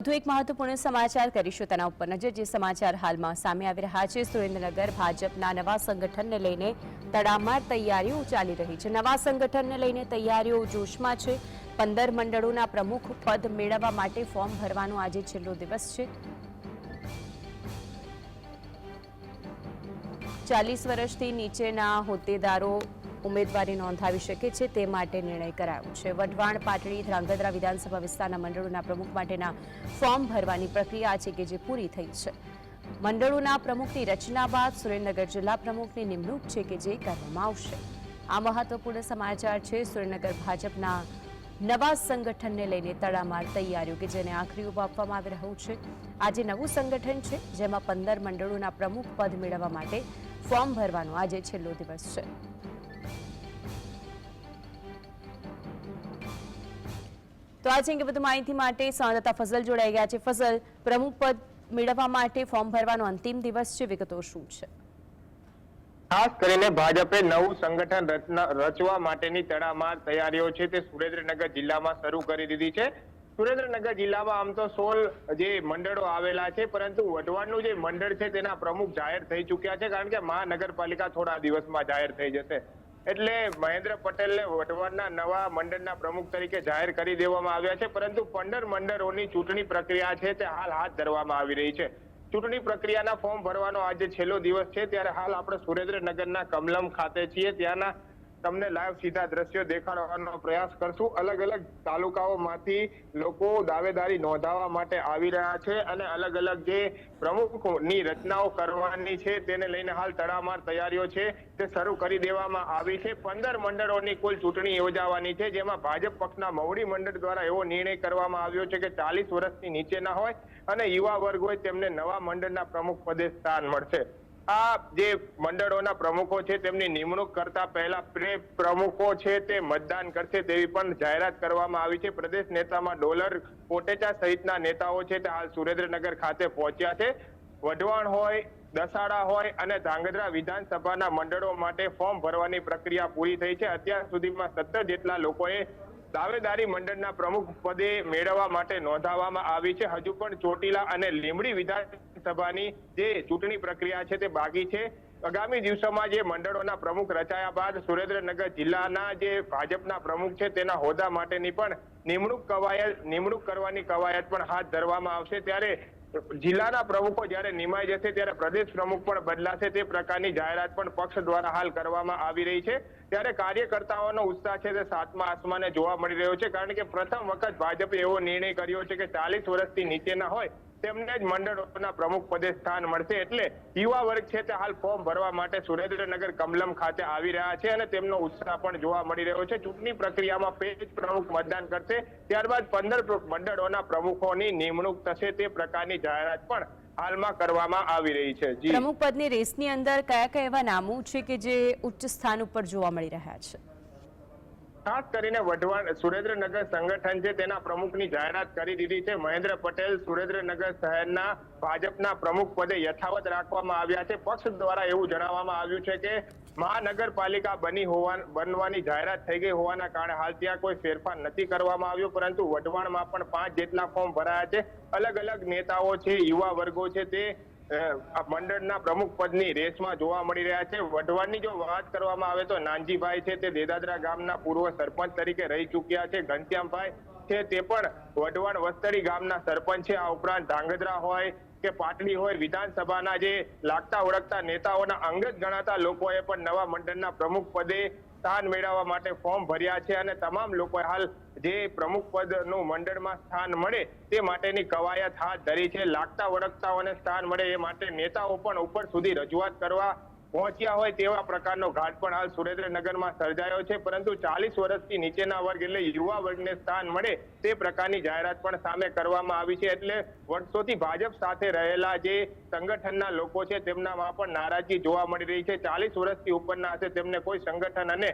વધુ એક મહત્વપૂર્ણ સમાચાર કરીશું તેના ઉપર નજર। જે સમાચાર હાલમાં સામે આવી રહ્યા છે, સુરેન્દ્રનગર ભાજપના નવા સંગઠનને લઈને તડામાર તૈયારીઓ ચાલી રહી છે। નવા સંગઠનને લઈને તૈયારીઓ જોશમાં છે। 15 મંડળોના પ્રમુખ પદ મેળવવા માટે ફોર્મ ભરવાનો આજે છેલ્લો દિવસ છે। 40 વર્ષથી નીચેના હોદ્દેદારો ઉમેદવારી નોંધાવી શકે છે તે માટે નિર્ણય કરાયો છે। વઢવાણ, પાટડી, ધ્રાંગધ્રા વિધાનસભા વિસ્તારના મંડળોના પ્રમુખ માટેના ફોર્મ ભરવાની પ્રક્રિયા છે કે જે પૂરી થઈ છે। મંડળોના પ્રમુખની રચના બાદ સુરેન્દ્રનગર જિલ્લા પ્રમુખની નિમણૂક છે કે જે કરવામાં આવશે। આ મહત્વપૂર્ણ સમાચાર છે। સુરેન્દ્રનગર ભાજપના નવા સંગઠનને લઈને તડામાર તૈયારીઓ કે જેને આખરી ઓપ આપવામાં આવી રહ્યો છે। આજે નવું સંગઠન છે જેમાં 15 મંડળોના પ્રમુખ પદ મેળવવા માટે ફોર્મ ભરવાનો આજે છેલ્લો દિવસ છે। તો આ અંગે વધુ માહિતી માટે સંવાદદાતા ફઝલ જોડાઈ ગયા છે। ફઝલ, પ્રમુખ પદ મેળવવા માટે ફોર્મ ભરવાનો અંતિમ દિવસ છે, વિગતો શું છે? ખાસ કરીને ભાજપે નવું સંગઠન રચવા માટેની તડામાર તૈયારીઓ છે તે સુરેન્દ્રનગર જિલ્લામાં શરૂ કરી દીધી છે। સુરેન્દ્રનગર જિલ્લામાં આમ તો 16 જે મંડળો આવેલા છે, પરંતુ વઢવાણનું જે મંડળ છે તેના પ્રમુખ જાહેર થઈ ચૂક્યા છે, કારણ કે મહાનગરપાલિકા થોડા દિવસમાં જાહેર થઈ જશે। એટલે મહેન્દ્ર પટેલને વઢવાણના નવા મંડળના પ્રમુખ તરીકે જાહેર કરી દેવામાં આવ્યા છે, પરંતુ 15 મંડળોની ચૂંટણી પ્રક્રિયા છે તે હાલ હાથ ધરવામાં આવી રહી છે। ચૂંટણી પ્રક્રિયાના ફોર્મ ભરવાનો આજે છેલ્લો દિવસ છે, ત્યારે હાલ આપણે સુરેન્દ્રનગરના કમલમ ખાતે છીએ। ત્યાંના તમને લાઈવ સીધા દ્રશ્યો દેખાડવાનો પ્રયાસ કરશું। અલગ અલગ તાલુકાઓમાંથી લોકો દાવેદારી નોંધાવવા માટે આવી રહ્યા છે અને અલગ અલગ જે પ્રમુખની રચનાઓ કરવાની છે તેને લઈને હાલ તડામાર તૈયારીઓ છે તે શરૂ કરી દેવામાં આવી છે। 15 મંડળોની કુલ ચૂંટણી યોજાવાની છે, જેમાં ભાજપ પક્ષના મવડી મંડળ દ્વારા એવો નિર્ણય કરવામાં આવ્યો છે કે 40 વર્ષથી નીચેના હોય અને યુવા વર્ગ હોય તેમને નવા મંડળના પ્રમુખ પદે સ્થાન મળશે। આ જે મંડળોના પ્રમુખો છે તેમની નિમણૂક કરતા પહેલા પ્રમુખો છે તે મતદાન કરશે તેવી પણ જાહેરાત કરવામાં આવી છે। પ્રદેશ નેતામાં ડોલર કોટેચા સહિતના નેતાઓ છે તે હાલ સુરેન્દ્રનગર ખાતે પહોંચ્યા છે। વઢવાણ હોય, દસાડા હોય અને ધ્રાંગધ્રા વિધાનસભાના મંડળો માટે ફોર્મ ભરવાની પ્રક્રિયા પૂરી થઈ છે। અત્યાર સુધીમાં 17 જેટલા લોકોએ દાવેદારી મંડળના પ્રમુખ પદે મેળવવા માટે નોંધાવવામાં આવી છે। હજુ પણ ચોટીલા અને લીંબડી વિધાનસભાની જે ચૂંટણી પ્રક્રિયા છે તે બાકી છે। આગામી દિવસોમાં જે મંડળોના પ્રમુખ રચાયા બાદ સુરેન્દ્રનગર જિલ્લાના જે ભાજપના પ્રમુખ છે તેના હોદ્દા માટેની પણ નિમણૂક કરવાની કવાયત પણ હાથ ધરવામાં આવશે। ત્યારે જિલ્લાના પ્રમુખો જ્યારે નિમાઈ જશે ત્યારે પ્રદેશ પ્રમુખ પણ બદલાશે, તે પ્રકારની જાહેરાત પણ પક્ષ દ્વારા હાલ કરવામાં આવી રહી છે। ત્યારે કાર્યકર્તાઓનો ઉત્સાહ છે તે સાતમા આસમાને જોવા મળી રહ્યો છે, કારણ કે પ્રથમ વખત ભાજપે એવો નિર્ણય કર્યો છે કે 40 વર્ષથી નીચેના હોય તેમને જ મંડળોના પ્રમુખ પદે સ્થાન મળશે। એટલે યુવા વર્ગ છે તે હાલ ફોર્મ ભરવા માટે સુરેન્દ્રનગર કમલમ ખાતે આવી રહ્યા છે અને તેમનો ઉત્સાહ પણ જોવા મળી રહ્યો છે। ચૂંટણી પ્રક્રિયામાં 5 પ્રમુખ મતદાન કરશે, ત્યારબાદ 15 મંડળોના પ્રમુખોની નિમણૂક થશે, તે પ્રકારની જાહેરાત પણ હાલમાં કરવામાં આવી રહી છે। પ્રમુખ પદની રેસની અંદર કયા એવા નામો છે કે જે ઉચ્ચ સ્થાન ઉપર જોવા મળી રહ્યા છે? ખાસ કરીને વઢવાણ સુરેન્દ્રનગર સંગઠન છે તેના પ્રમુખની જાહેરાત કરી દીધી છે। મહેન્દ્ર પટેલ સુરેન્દ્રનગર શહેરના ભાજપના પ્રમુખ પદે યથાવત રાખવામાં આવ્યા છે। પક્ષ દ્વારા એવું જણાવવામાં આવ્યું છે કે મહાનગરપાલિકા બનવાની જાહેરાત થઈ ગઈ હોવાના કારણે હાલ ત્યાં કોઈ ફેરફાર નથી કરવામાં આવ્યો, પરંતુ વઢવાણમાં પણ 5 જેટલા ફોર્મ ભરાયા છે। અલગ અલગ નેતાઓ છે, યુવા વર્ગો છે તે મંડળના પ્રમુખ પદની રેસમાં જોવા મળી રહ્યા છે। વઢવાણની જો વાત કરવામાં આવે તો નાનજીભાઈ છે તે દેદાદરા ગામના પૂર્વ સરપંચ તરીકે રહી ચૂક્યા છે। ઘનશ્યામભાઈ છે તે પણ વઢવાણ વસ્તરી ગામના સરપંચ છે। આ ઉપરાંત ધ્રાંગધ્રા હોય કે પાટડી હોય વિધાનસભાના જે લાગતા ઓળખતા નેતાઓના અંગત ગણાતા લોકોએ પણ નવા મંડળના પ્રમુખ પદે સ્થાન મેળવવા માટે ફોર્મ ભર્યા છે અને તમામ લોકોએ હાલ જે પ્રમુખ પદનું મંડળમાં સ્થાન મળે તે માટેની કવાયત હાથ ધરી છે। લાગતા ઓળખતાઓને સ્થાન મળે એ માટે નેતાઓ પણ ઉપર સુધી રજૂઆત કરવા પહોંચ્યા હોય તેવા પ્રકારનો ઘાટ પણ હાલ સુરેન્દ્રનગરમાં સર્જાયો છે, પરંતુ 40 વર્ષથી નીચેના વર્ગ એટલે યુવા વર્ગને સ્થાન મળે તે પ્રકારની જાહેરાત પણ સામે કરવામાં આવી છે। એટલે વર્ષોથી ભાજપ સાથે રહેલા જે સંગઠનના લોકો છે તેમનામાં પણ નારાજગી જોવા મળી રહી છે। 40 વર્ષથી ઉપરના હશે તેમને કોઈ સંગઠન અને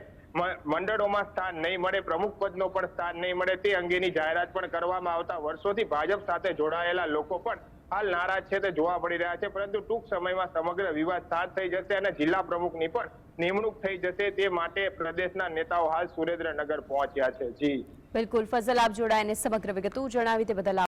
મંડળોમાં સ્થાન નહીં મળે, પ્રમુખ પદનો પણ સ્થાન નહીં મળે, તે અંગેની જાહેરાત પણ કરવામાં આવતા વર્ષોથી ભાજપ સાથે જોડાયેલા લોકો પણ હાલ નારાજ છે તે જોવા મળી રહ્યા છે। પરંતુ ટૂંક સમયમાં સમગ્ર વિવાદ શાંત થઈ જશે અને જિલ્લા પ્રમુખની પણ નિમણૂક થઈ જશે, તે માટે પ્રદેશના નેતાઓ હાલ સુરેન્દ્રનગર પહોંચ્યા છે। જી બિલકુલ ફઝલ, આપ જોડાઈને સમગ્ર વિગતો જણાવી તે બદલ